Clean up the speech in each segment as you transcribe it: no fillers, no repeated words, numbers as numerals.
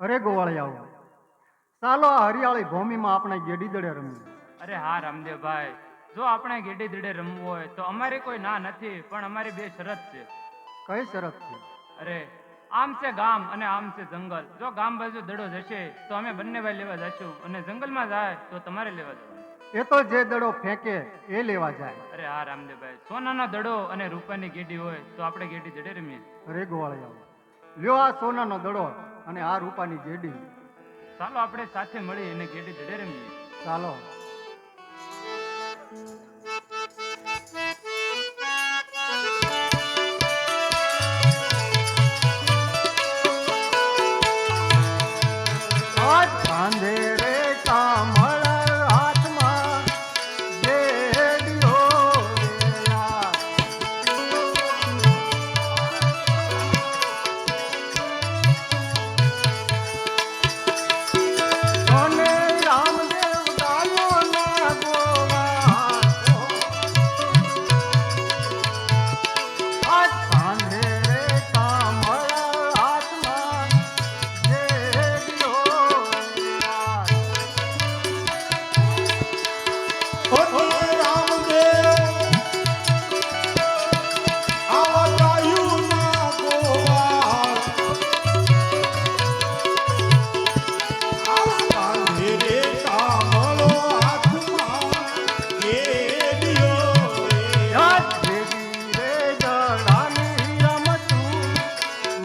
અરે ગોવાળિયાઓ, ચાલો આ હરિયાળી ભૂમિમાં આપણે ગેડી દડે રમીએ. અરે હા રામદેવભાઈ, જો આપણે ગેડી દડે રમવું હોય તો અમારી કોઈ ના નથી, પણ અમારી બે શરત છે. કઈ શરત છે? અરે આમ છે ગામ અને આમ છે જંગલ. જો ગામ બાજુ દડો જશે તો અમે બંને ભાઈ લેવા જશું, અને જંગલમાં જાય તો તમારે લેવા જવાનું. એ તો જે દડો ફેંકે એ લેવા જાય. અરે હા રામદેવભાઈ, સોનાનો દડો અને રૂપાની ગેડી હોય તો આપણે ગેડી દડે રમીએ. અરે ગોવાળિયાઓ, લ્યો આ સોનાનો દડો અને આ રૂપાની ગેડી. ચાલો આપણે સાથે મળી અને ગેડી દડે રમીએ. ચાલો. આજ કાંધે રે કામળ હાથમાં ગેડીઓ રે યાર. અને રામદેવ ગાયો ના ગોવા. આજ કાંધે રે કામળ હાથમાં ગેડીઓ રે યાર. યાદ ભેગી રે જડાની રમતું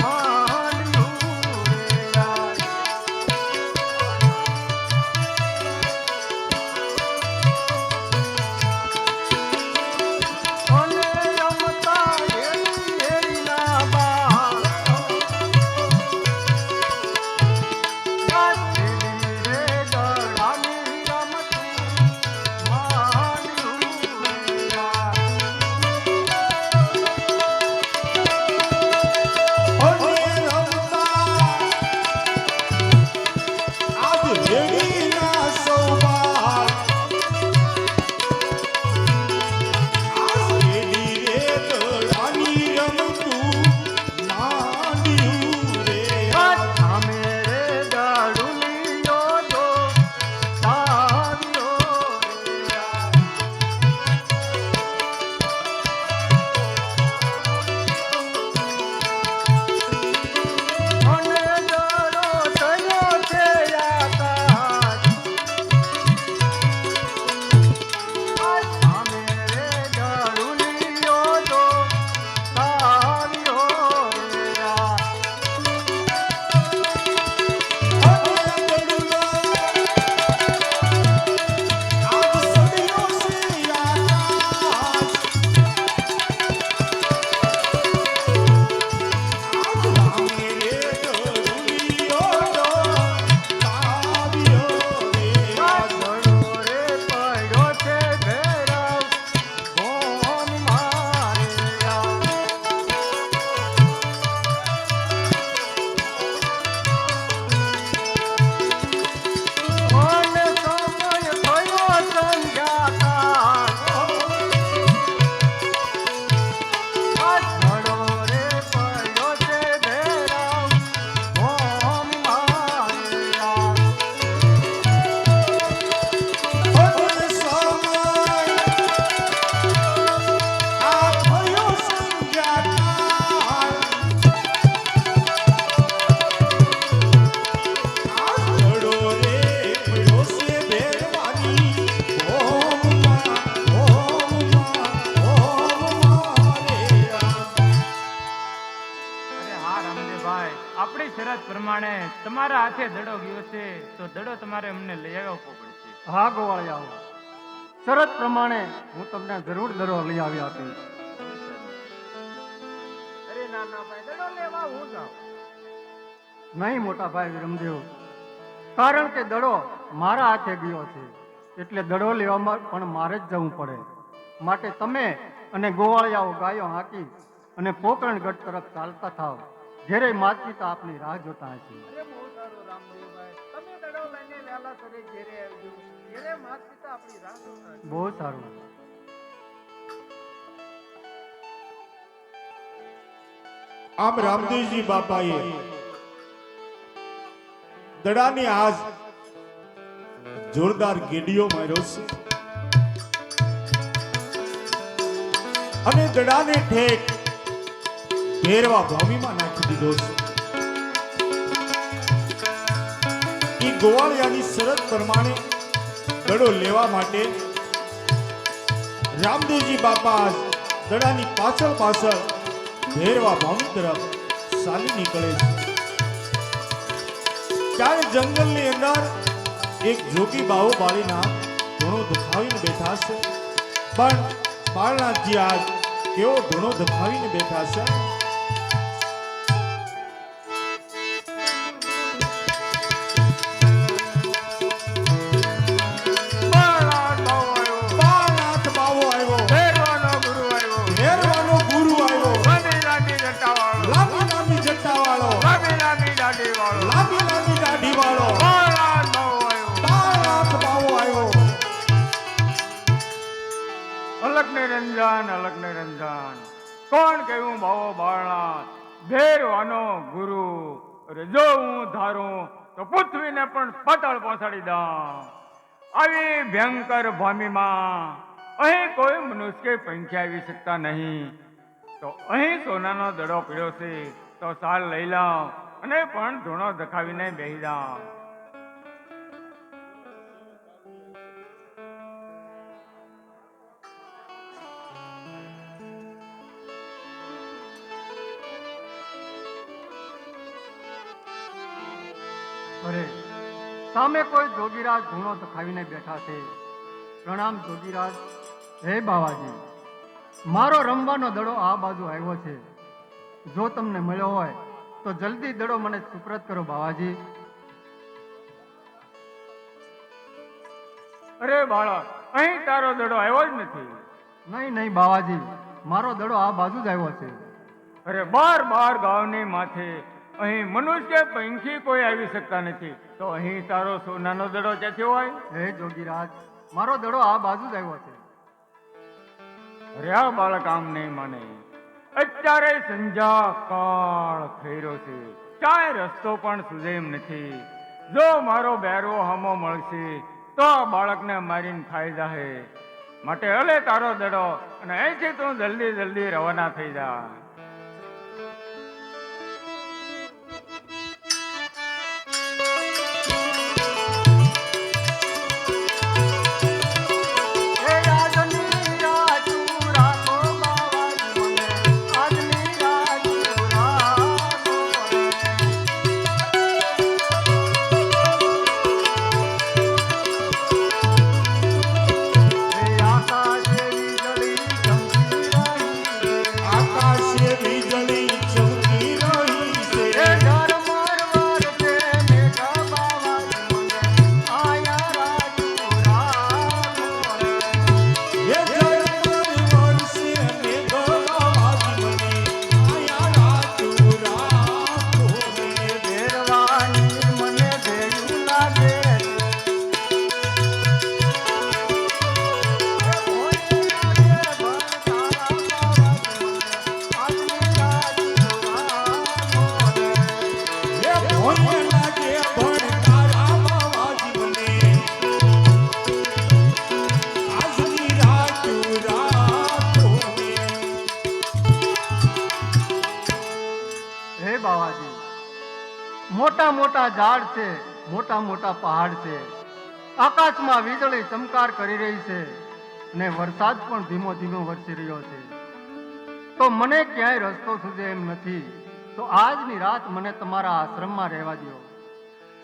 માંડ્યું રે યાર. અને રમતા એડી એડીના બાર. યાદ ભેગી રે જડાની રમતું માંડ્યું રે યાર. સામે રે દડુલીયો જો સાવ્યો રે યાર. અને દડો થયો છે આકાશ. આજ સામે રે દડુલીયો જો સાવ્યો રે યાર. દડો રે પડ્યો છે ભેરવ ભોમ મારે યાર. અને સમય થયો સંધ્યાકાળ. આજ દડો રે પડ્યો છે ભેરવ ભોમ મારે યાર. અરે હા રામદેવભાઈ, આપણી શરત પ્રમાણે તમારા હાથે દડો ગયો છે તો દડો તમારે અમને લઈ આવવો પડશે. હા ગોવાળિયાઓ, શરત પ્રમાણે હું તમને જરૂર દડો લઈ આવી આપીશ. અરે નાના ભાઈ દડો લેવા હું જાઉં. નહીં મોટા ભાઈ વિરમદેવ, કારણ કે દડો મારા હાથે ગયો છે એટલે દડો લેવામાં પણ મારે જ જવું પડે. માટે તમે અને ગોવાળિયાઓ ગાયો હાંકી અને પોકરણગઢ તરફ ચાલતા થાવ. ઘેરે માત પિતા આપની રાહ જોતા હશે. અરે બહુ સારું રામદેવભાઈ, તમે દડો લઈને વહેલા સરે ઘેરે આવજો. ઘેરે માત પિતા આપણી રાહ જોતા હશે. બહુ સારું. આમ રામદેવજી બાપાએ દડાની આજ જોરદાર ગેડીઓ માર્યો છે અને દડાને ઠેક ભેરવા ભૂમિમાં નાખી દીધો છે. એ ગોવાળિયાની શરત પ્રમાણે દડો લેવા માટે રામદેવજી બાપા આજ દડાની પાછળ પાછળ ભેરવા ભૂમિ તરફ ચાલી નીકળે છે. ત્યારે જંગલની અંદર એક જોગી બાહુ બાળીના ધૂણો દુખાવીને બેઠા છે. પણ બાળનાથજી આજ કેવો ધૂણો દુખાવીને બેઠા છે. બાળનાથ બાવો આવ્યો, ભેરવાનો ગુરુ આવ્યો, લાંબી લાંબી જટાવાળો, લાંબી લાંબી દાઢીવાળો, બાળનાથ બાવો આવ્યો. અલગ નિરંજન કોણ કહ્યું ભાવો બાળનાથ ભેરવાનો ગુરુ. અરે જો હું ધારું તો પૃથ્વીને પણ પાતાળ પહોંચાડી દઉં. આવી ભયંકર ભૂમિમાં અહીં કોઈ મનુષ્ય પંખી આવી શકતા નહીં. તો અહીં સોનાનો દડો પીડ્યો છે તો સાલ લઈ લઉં અને પણ ધૂણો દખાવીને બેહી જાઉં. અરે સામે કોઈ જોગીરાજ ધૂણો દખાવીને બેઠા છે. પ્રણામ જોગીરાજ. હે બાવાજી, મારો રમવાનો દડો આ બાજુ આવ્યો છે. જો તમને મળ્યો હોય તો જલ્દી દડો મને સુપ્રત કરો બાવાજી. અરે બાળક, અહીં તારો દડો આવ્યો જ નથી. નહીં બાવાજી, મારો દડો આ બાજુ જ આવ્યો છે. અરે બાર ગામની માથે અહીં મનુષ્ય પંખી કોઈ આવી શકતા નથી, તો અહીં તારો સોનાનો દડો ક્યાંથી હોય? હે જોગીરાજ, મારો દડો આ બાજુ જ આવ્યો છે. અરે આ બાળક આમ નહીં માને. અત્યારે સંધ્યા કાળ થઈ રહ્યો છે, ક્યાંય રસ્તો પણ સુજે એમ નથી. જો મારો બેરવો હમો મળશે તો આ બાળકને મારીને ખાઈ જાહે. માટે હલે તારો દડો અને અહીંથી તું જલ્દી રવાના થઈ જા. મોટા મોટા ઝાડ છે, મોટા મોટા પહાડ છે, આકાશમાં વીજળી ચમકાર કરી રહી છે ને વરસાદ પણ ધીમો ધીમો વરસી રહ્યો છે. તો મને ક્યાંય રસ્તો સૂઝે એમ નથી. તો આજની રાત મને તમારા આશ્રમમાં રહેવા દો.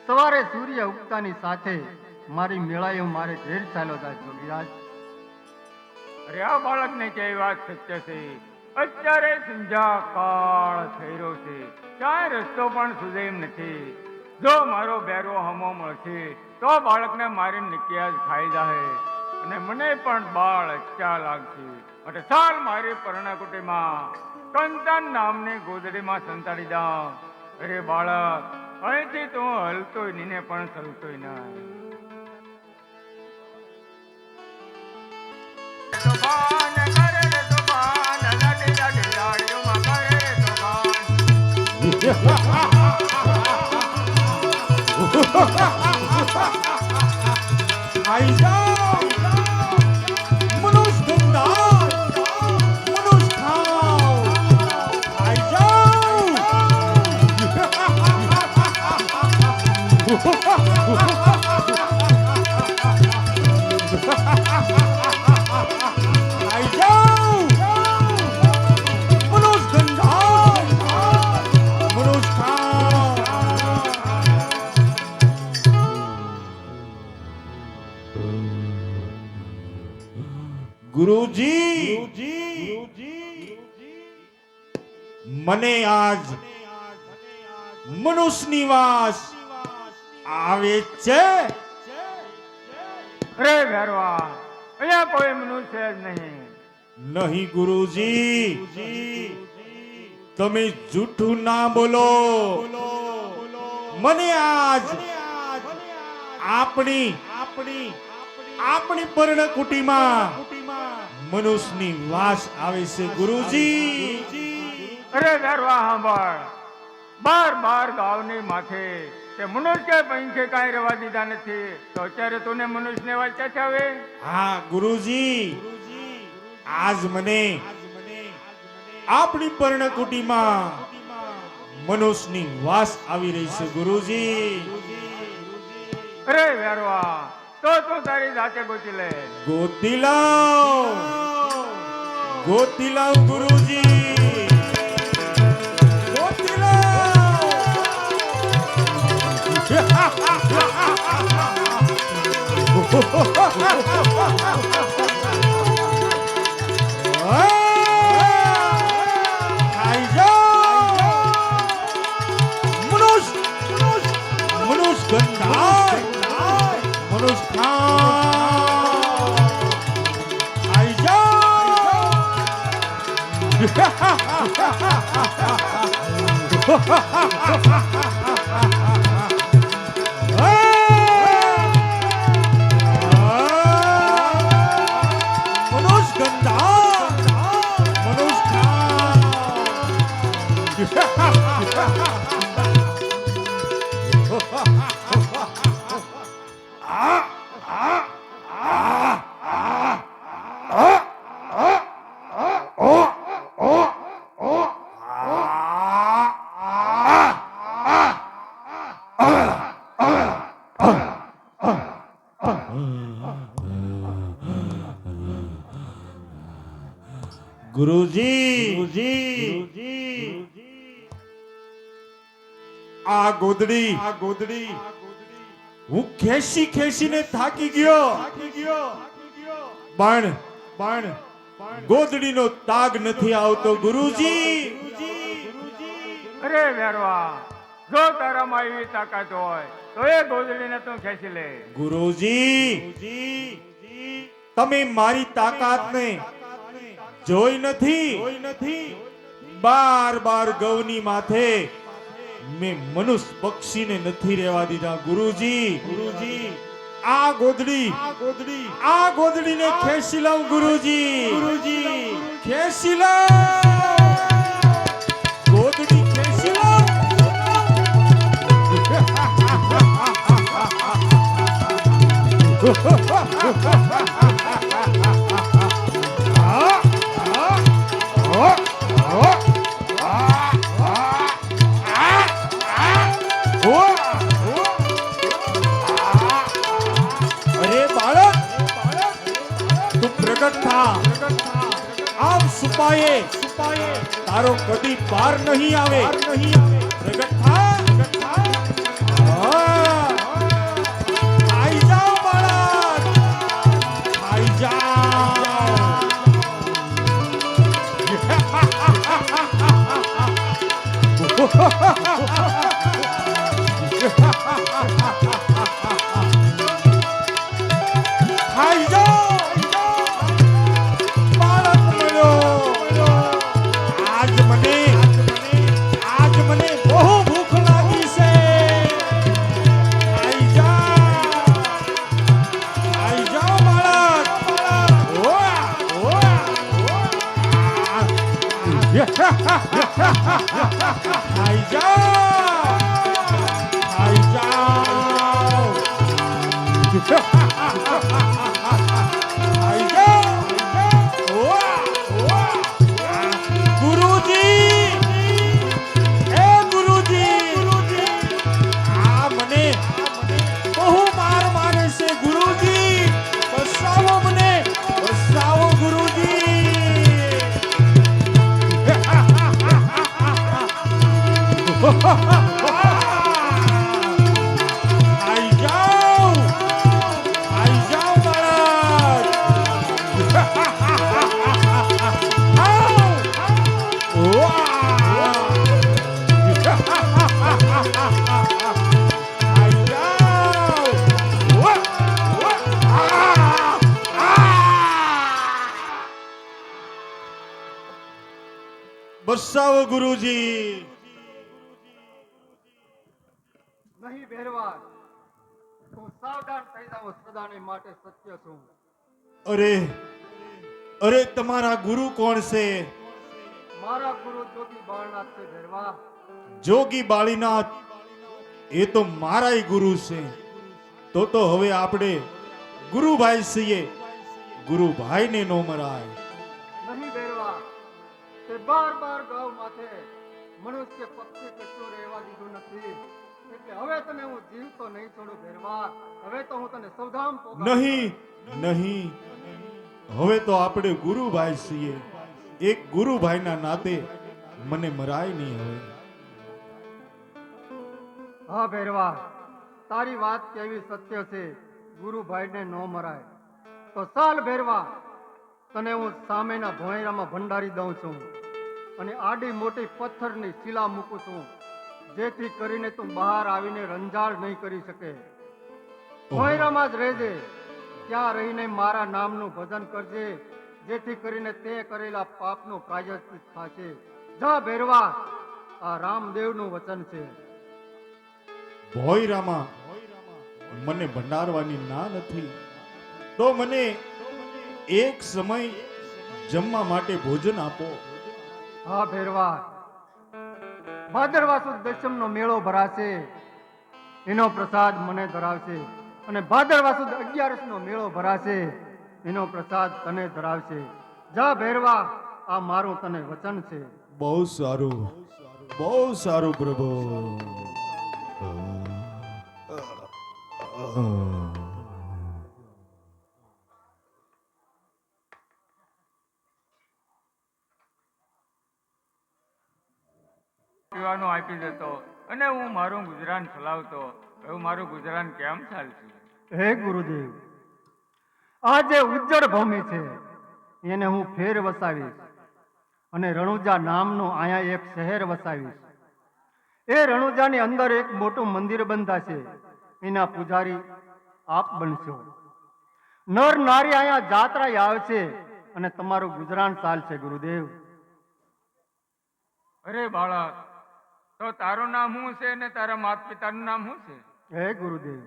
સવારે સૂર્ય ઉગતાની સાથે મારી મેળાએ મારે ઘેર ચાલ્યો જાય જોગીરાજ. અરે આ બાળકને ક્યાંય વાત સત્ય છે. અત્યારે સંધ્યા કાળ થઈ રહ્યો છે, ક્યાંય રસ્તો પણ સુજે એમ નથી. જો મારો બેરો હમો મળશે તો બાળકને મારી નિક્યા જ ખાઈ જાહે અને મને પણ બાળ અચ્છા લાગશે. માટે ચાલ મારી પર્ણકુટીમાં કંચન નામની ગોદડીમાં સંતાડી દઉં. અરે બાળક, અહીંથી તું હલતોય નહીં ને પણ ચલતોય નહીં. સુભાન કરે રે સુભાન, લાડી લાડી લાડીઓમાં કરે રે સુભાન. ખાઈ જાઓ મનુષ્ય ગંધા મનુષ્ય ખાઓ ખાઈ જાઓ ખાઈ જાઓ મનુષ્ય ગંધા મનુષ્ય ખાઓ ગુરુજી મને આજ મનુષ્યની વાસ આવે છે. અરે ભેરવા, અહીંયા કોઈ મનુષ્ય જ નહીં. નહીં ગુરુજી, તમે જૂઠું ના બોલો. મને આજ આપણી પર્ણકુટીમાં મનુષ્યની વાસ આવે છે ગુરુજી. અરે ભેરવા સાંભળ, બાર ગાવની માથે તે મનુષ્ય પંખે કાંઈ રહેવા દીધા નથી, તો અત્યારે તું મનુષ્યને વાત ક્યાંથી આવે? હા ગુરુજી, આજ મને આપણી પર્ણકુટીમાં મનુષ્યની વાસ આવી રહી છે ગુરુજી. અરે ભેરવા, તો તું તારી જાતે ગોતી લે. ગોતી લાવ ગુરુજી, ગોતી લાવ. ખાઈ જાઓ મનુષ્ય ગંધા મનુષ્ય ખાઈ જાઓ. મનુષ્ય ગંધા મનુષ્ય ગુરુજી, આ ગોદડી હું ખેસીને થાકી ગયો, પણ ગોદડીનો તાગ નથી આવતો ગુરુજી. અરે ભેરવા, જો તારામાં એવી તાકાત હોય તો એ ગોદડીને તું ખેંચી લે. ગુરુજી, તમે મારી તાકાતને જોઈ નથી. બાર ગૌની માથે મેં મનુષ્ય પક્ષીને નથી રહેવા દીધા ગુરુજી. આ ગોદડીને ખેંચી લઉં ગુરુજી, ખેંચી લઉં ગોદડી ખેંચી લઉં. અરે બાળક, તું પ્રગટ થા. આમ સુપાયે તારો કદી પાર નહીં આવે. પ્રગટ થા. ખાઈ જાઓ બાળક, ખાઈ જાઓ. ખાઈ જાઓ બાળક મળ્યો. આજ મને બહુ ભૂખ લાગી છે. ખાઈ જાઓ બાળક. ખાઈ જાઓ. આઈ જાઓ. ઓવા, ઓવા. ગુરુજી, એ ગુરુજી, આ મને બહુ માર મારે છે ગુરુજી. બસાવો મને, બસાવો ગુરુજી. આઈ જાઓ, આઈ જાઓ બાળક. આવ. ઓવા. આઈ જાઓ. ઓવા, ઓવા. બસાવો ગુરુજી. નહીં ભેરવા, હું સાવધાન થઈ જાઉં, સદાને માટે સત્ય છું. અરે અરે તમારા ગુરુ કોણ છે? મારા ગુરુ જોગી બાળનાથ છે ભેરવા. જોગી બાળીનાથ, એ તો મારાય ગુરુ છે. તો હવે આપણે ગુરુભાઈ છીએ. ગુરુભાઈને નો મરાય. નહીં ભેરવા, તે બાર ગૌ માથે મનુષ્ય પક્ષી કશું રહેવા દીધું નથી. એટલે હવે તને હું જીવતો નહીં છોડું ભેરવા. હવે તો હું તને સૌધામ પોગાડીશ. નહીં નહીં, હવે તો આપણે ગુરુભાઈ છીએ. એક ગુરુભાઈના નાતે મને મરાય નહીં હવે. હા ભેરવા, તારી વાત કેવી સત્ય છે. ગુરુભાઈને નો મરાય તો ચાલ ભેરવા, તને હું સામેના ભોંયરામાં ભંડારી દઉં છું અને આડી મોટી પથ્થરની શિલા મૂકું છું, જેથી કરીને તું બહાર આવીને રંજાડ નહીં કરી શકે. ભોંયરામાં જ રહેજે, ત્યાં રહીને મારા નામનું ભજન કરજે, જેથી કરીને તે કરેલા પાપનું પ્રાયશ્ચિત થશે. જા ભેરવા, આ રામદેવનું વચન છે. ભોયરામાં મને ભંડારવાની ના નથી, તો મને એક સમય જમવા માટે ભોજન આપો. હા ભેરવા, ભાદરવા સુદ દશમનો મેળો ભરાશે, એનો પ્રસાદ મને ધરાવશે. અને ભાદરવા સુદ 11નો મેળો ભરાશે, એનો પ્રસાદ તને ધરાવશે. જા ભેરવા, આ મારું તને વચન છે. બહુ સારું, બહુ સારું પ્રભુ. પીવાનું આપી દેતો અને હું મારું ગુજરાન ચલાવતો. હવે મારું ગુજરાન કેમ ચાલશે? હે ગુરુદેવ, આ જે ઉજ્જડ ભૂમિ છે એને હું ફેર વસાવીશ અને રણુજા નામનું અહીંયા એક શહેર વસાવીશ. એ રણુજાની અંદર એક મોટું મંદિર બંધાશે, એના પૂજારી આપ બનશો. નર નારી અહીંયા જાત્રા આવશે અને તમારું ગુજરાન ચાલશે ગુરુદેવ. અરે બાળક, તો તારું નામ શું છે ને તારા માતા પિતાનું નામ શું છે? હે ગુરુદેવ,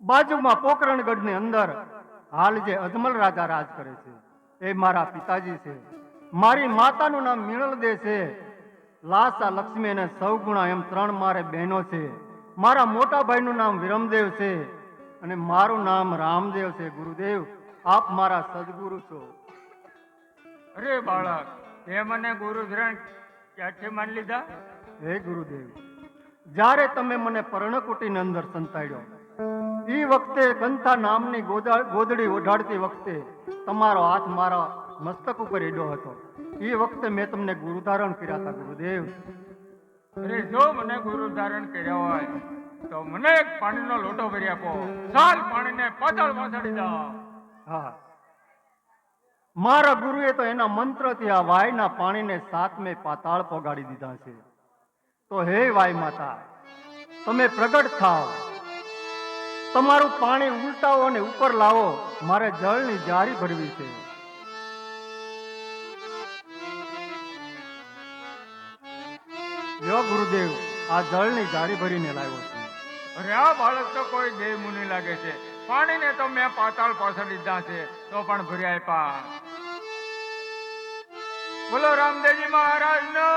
બાજુમાં પોકરણગઢની અંદર હાલ જે અજમલ રાજા રાજ કરે છે એ મારા પિતાજી છે. મારી માતાનું નામ મીણલદે છે. લાસા, લક્ષ્મી અને સૌગુણા એમ 3 મારે બહેનો છે. મારા મોટા ભાઈનું નામ વિરમદેવ છે અને મારું નામ રામદેવ છે. ગુરુદેવ, આપ મારા સદગુરુ છો. અરે બાળક, તે મને ગુરુ ધરણ ક્યાંથી માની લીધા? હે ગુરુદેવ, જ્યારે તમે મને પર્ણકુટીની અંદર સંતાડ્યો, એ વખતે કંથા નામની ગોદડી ઓઢાડતી વખતે તમારો હાથ મારા મસ્તક ઉપર એડ્યો હતો. એ વખતે મેં તમને ગુરુ ધારણ કર્યા હતા ગુરુદેવ. અરે જો મને ગુરુ ધારણ કર્યા હોય તો મને એક પાણીનો લોટો ભરી આપો. ચાલ પાણીને પાતાળ પહોંચાડી દો. હા, મારા ગુરુએ તો એના મંત્રથી આ વાયના પાણીને 7મે પાતાળ પોગાડી દીધા છે. તો હે વાય માતા, તમે પ્રગટ થાઓ, તમારું પાણી ઉલટાવો અને ઉપર લાવો. મારે જળની જારી ભરવી છે. યો ગુરુદેવ, આ જળની જારી ભરીને લાવ્યો છું. અરે આ બાળક તો કોઈ દેવ મુનિ લાગે છે. પાણીને તો મેં પાતાળ પહોંચાડી દીધા છે તો પણ ભરી આપ્યા. બોલો રામદેવજી મહારાજ નો